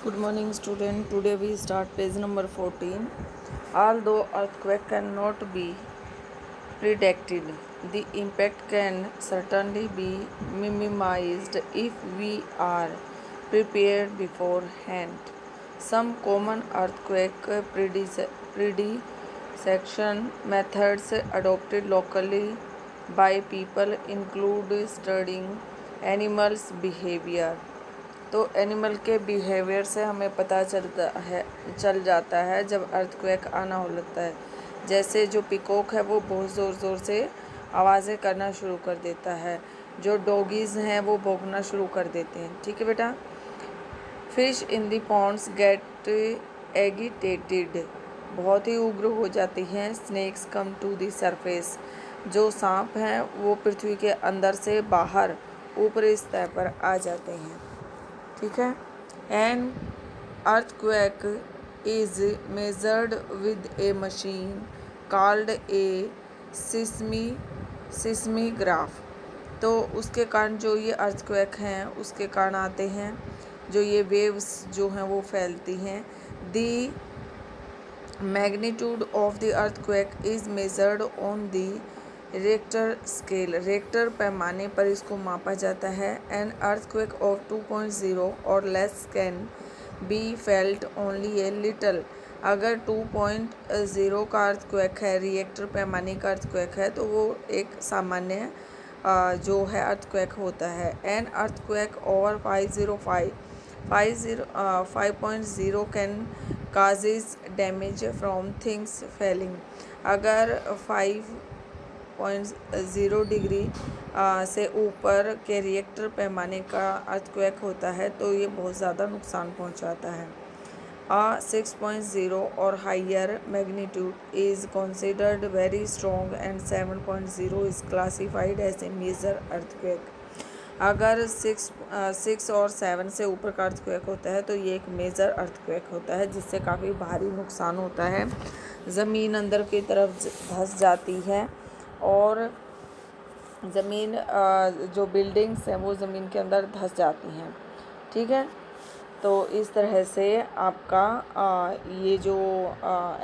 Good morning, student. Today we start page number 14. Although earthquake cannot be predicted, the impact can certainly be minimized if we are prepared beforehand. Some common earthquake prediction methods adopted locally by people include studying animals' behavior. तो animal के behaviour से हमें पता चल जाता है जब earthquake आना हो लगता है। जैसे जो पिकॉक है वो बहुत ज़ोर ज़ोर से आवाज़ें करना शुरू कर देता है, जो डॉगीज़ हैं वो भौंकना शुरू कर देते हैं। ठीक है बेटा। Fish in the ponds get agitated, बहुत ही उग्र हो जाती हैं। Snakes come to the surface, जो सांप हैं वो पृथ्वी के अंदर से बाहर ऊपरी सतह पर आ जाते हैं। ठीक है। An earthquake is measured with a machine called a seismograph. तो उसके कारण जो ये अर्थक्वेक हैं उसके कारण आते हैं, जो ये वेव्स जो हैं वो फैलती हैं। The magnitude of the earthquake is measured on the Richter scale, Richter पैमाने पर इसको मापा जाता है। एन अर्थक्वेक ऑफ 2.0 और less can be felt only a little. अगर 2.0 का अर्थक्वेक है, रिएक्टर पैमाने का अर्थक्वेक है, तो वो एक सामान्य जो है अर्थक्वेक होता है। An earthquake over 5.0 can causes damage from things falling. अगर 5.0 डिग्री से ऊपर के रिएक्टर पैमाने का अर्थक्वेक होता है तो ये बहुत ज़्यादा नुकसान पहुंचाता है। 6.0 और higher magnitude is considered very strong and 7.0 is classified as a major earthquake. अगर 6 और 7 से ऊपर का अर्थक्वेक होता है तो ये एक मेजर अर्थक्वेक होता है, जिससे काफ़ी भारी नुकसान होता है। ज़मीन अंदर की तरफ धंस जाती है और ज़मीन जो बिल्डिंग्स हैं वो ज़मीन के अंदर धंस जाती हैं। ठीक है। तो इस तरह से आपका ये जो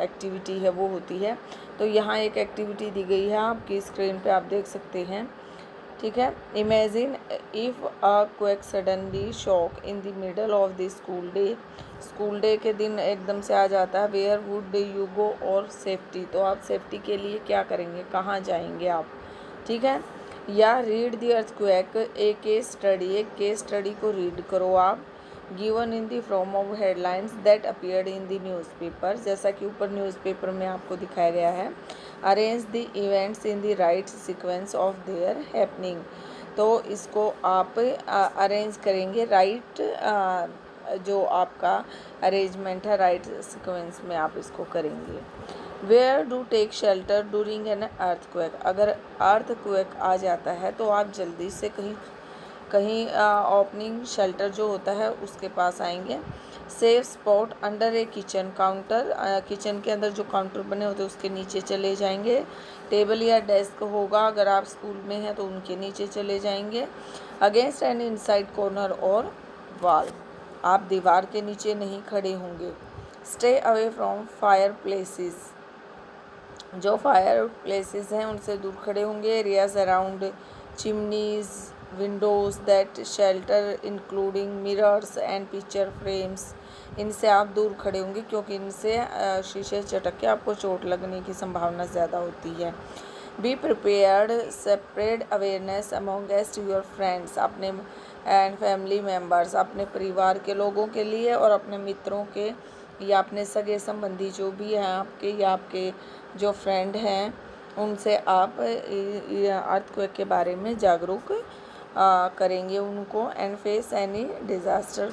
एक्टिविटी है वो होती है। तो यहाँ एक एक्टिविटी दी गई है, आपकी स्क्रीन पे आप देख सकते हैं। ठीक है। Imagine if a quake suddenly shock in the middle of the school day. School day के दिन एकदम से आ जाता है। वेयर वुड यू गो और सेफ्टी, तो आप सेफ्टी के लिए क्या करेंगे, कहाँ जाएंगे आप। ठीक है। या रीड द अर्थक्वेक, एक केस स्टडी को रीड करो आप। Given in the form of headlines that appeared in the newspaper, जैसा कि ऊपर न्यूज़पेपर में आपको दिखाया गया है। Arrange the events in the right sequence of their happening, तो इसको आप अरेंज करेंगे राइट, जो आपका अरेंजमेंट है राइट सीक्वेंस में आप इसको करेंगे। Where do take shelter during an earthquake, अगर अर्थक्वेक आ जाता है तो आप जल्दी से कहीं ओपनिंग शेल्टर जो होता है उसके पास आएंगे। सेफ स्पॉट अंडर ए किचन काउंटर, किचन के अंदर जो काउंटर बने होते हैं उसके नीचे चले जाएंगे। टेबल या डेस्क होगा अगर आप स्कूल में हैं तो उनके नीचे चले जाएंगे। अगेंस्ट एन इनसाइड कॉर्नर और वॉल, आप दीवार के नीचे नहीं खड़े होंगे। Stay away from fire places, जो फायर प्लेसेस हैं उनसे दूर खड़े होंगे। Areas around chimneys Windows that shelter including mirrors and picture frames, इनसे आप दूर खड़े होंगे क्योंकि इनसे शीशे चटक के आपको चोट लगने की संभावना ज़्यादा होती है। Be prepared, spread awareness among guest your friends, अपने एंड फैमिली मेम्बर्स, अपने परिवार के लोगों के लिए और अपने मित्रों के या अपने सगे संबंधी जो भी हैं आपके या आपके जो फ्रेंड हैं उनसे आप अर्थक्वेक के बारे में जागरूक करेंगे उनको। And face any disaster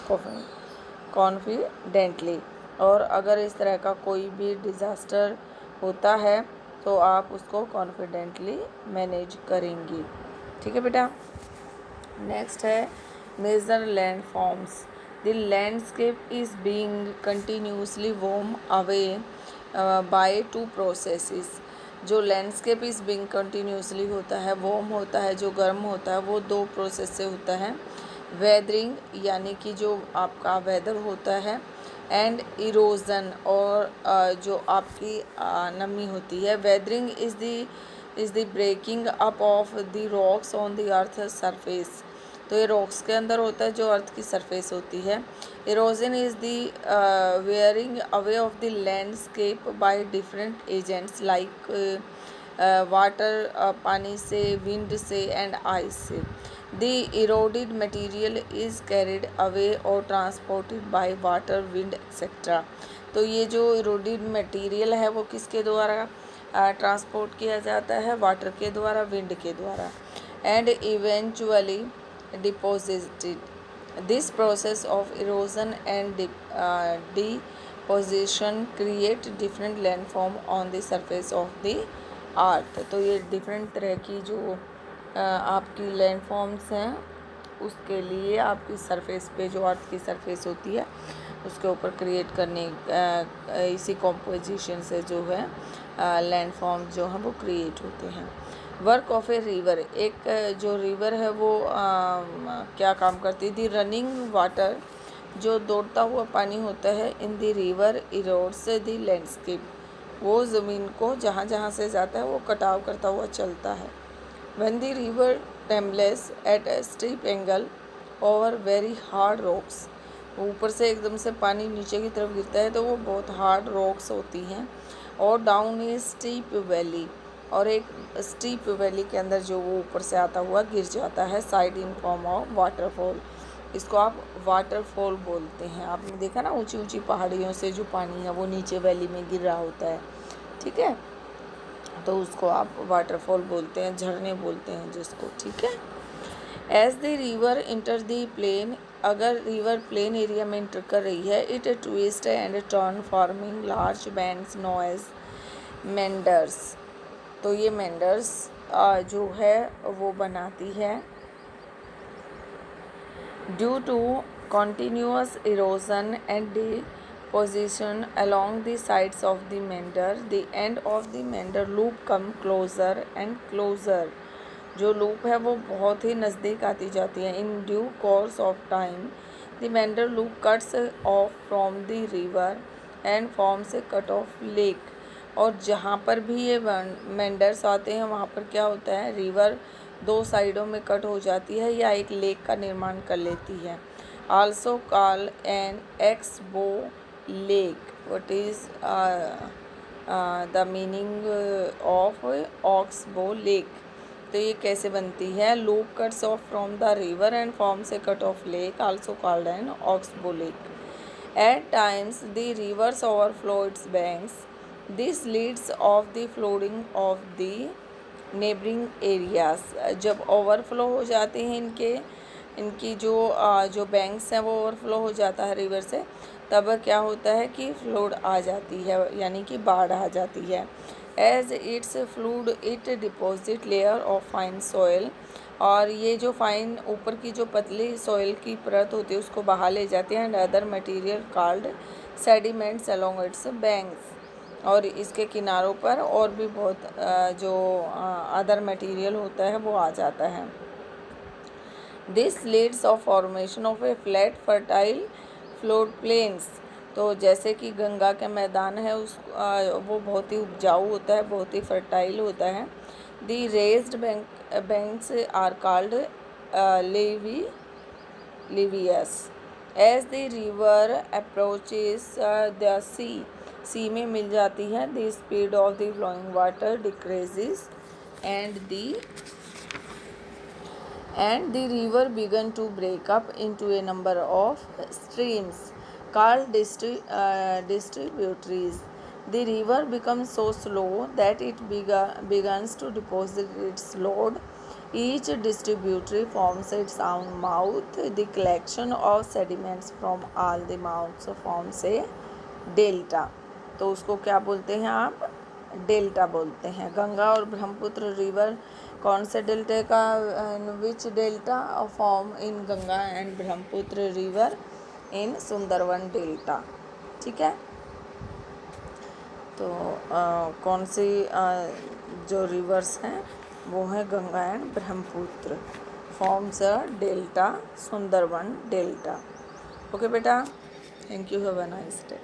confidently, और अगर इस तरह का कोई भी डिज़ास्टर होता है तो आप उसको कॉन्फिडेंटली मैनेज करेंगी। ठीक है बेटा। नेक्स्ट है major land forms. The landscape is being continuously worn away by two processes, जो लैंडस्केप इज़ बीइंग कंटिन्यूसली होता है, वार्म होता है, जो गर्म होता है, वो दो प्रोसेस से होता है। वेदरिंग यानी कि जो आपका वेदर होता है, एंड इरोजन और जो आपकी नमी होती है। Weathering is the breaking up of the rocks on the earth surface. तो ये रॉक्स के अंदर होता है जो अर्थ की सरफेस होती है। Erosion is the wearing away of the landscape by different agents like water, पानी से, विंड से एंड आइस से। The eroded material is carried away और transported by water, wind etcetera. तो ये जो इरोडेड मटेरियल है वो किसके द्वारा ट्रांसपोर्ट किया जाता है? वाटर के द्वारा, विंड के द्वारा, and eventually deposited. This process of erosion and deposition create different landform on the surface of the earth. तो ये डिफरेंट तरह की जो आपकी लैंडफॉर्म्स हैं उसके लिए आपकी सरफेस पे जो अर्थ की सरफेस होती है उसके ऊपर क्रिएट करने इसी कॉम्पोजिशन से जो है लैंडफॉर्म जो हैं वो क्रिएट होते हैं। वर्क ऑफ ए रिवर, एक जो रिवर है वो क्या काम करती है? दी रनिंग वाटर, जो दौड़ता हुआ पानी होता है, in the river erodes the landscape, वो ज़मीन को जहाँ जहाँ से जाता है वो कटाव करता हुआ चलता है। When the river tumbles at a steep angle over very hard rocks, ऊपर से एकदम से पानी नीचे की तरफ गिरता है तो वो बहुत हार्ड रॉक्स होती हैं। और डाउन ए स्टीप वैली, और एक स्टीप वैली के अंदर जो वो ऊपर से आता हुआ गिर जाता है, side in form of waterfall. इसको आप वाटरफॉल बोलते हैं। आपने देखा ना ऊंची ऊंची पहाड़ियों से जो पानी है वो नीचे वैली में गिर रहा होता है, ठीक है, तो उसको आप वाटरफॉल बोलते हैं, झरने बोलते हैं जिसको, ठीक है। As the river enter the plain, अगर रिवर प्लेन एरिया में इंटर कर रही है, it twist and turn forming large bends known as meanders. तो ये मेंडर्स जो है वो बनाती है due to continuous erosion and deposition along the sides of the meander. The end of the meander loop come closer and closer. जो लूप है वो बहुत ही नज़दीक आती जाती है। In due course of time the meander loop cuts off from the river and forms a cut off lake. और जहाँ पर भी ये मेंडर्स आते हैं वहाँ पर क्या होता है? रिवर दो साइडों में कट हो जाती है या एक लेक का निर्माण कर लेती है। Also call an oxbow lake. What is the meaning of oxbow lake? तो ये कैसे बनती है? Loop cuts off from the river and forms a cut off lake, also called an oxbow lake. At times the rivers overflow its banks. This leads of the flooding of the neighboring areas. जब overflow हो जाते हैं इनकी जो banks हैं वो overflow हो जाता है रिवर से, तब क्या होता है कि फ्लूड आ जाती है, यानी कि बाढ़ आ जाती है। As it's flood it deposit layer of fine soil, और ये जो फाइन ऊपर की जो पतली सॉइल की परत होती है उसको बहा ले जाती है। And other material called sediments along it's banks, और इसके किनारों पर और भी बहुत जो अदर मटेरियल होता है वो आ जाता है। This leads of formation of a flat fertile flood plains. तो जैसे कि गंगा के मैदान है वो बहुत ही उपजाऊ होता है, बहुत ही फर्टाइल होता है। The raised banks are called levees. As the river approaches the sea में मिल जाती है, the speed of the flowing water decreases and the river began to break up into a number of streams called distributaries. The river becomes so slow that it begins to deposit its load. Each distributary forms its own mouth. The collection of sediments from all the mouths forms a delta. तो उसको क्या बोलते हैं आप? Delta बोलते हैं। गंगा और Brahmaputra river कौन से डेल्टा का? Which delta form in Ganga and Brahmaputra river in Sundarban delta, ठीक है। तो कौन सी जो रिवर्स हैं वो हैं Ganga and Brahmaputra, forms a delta, Sundarban delta. Okay beta, thank you, have a nice day.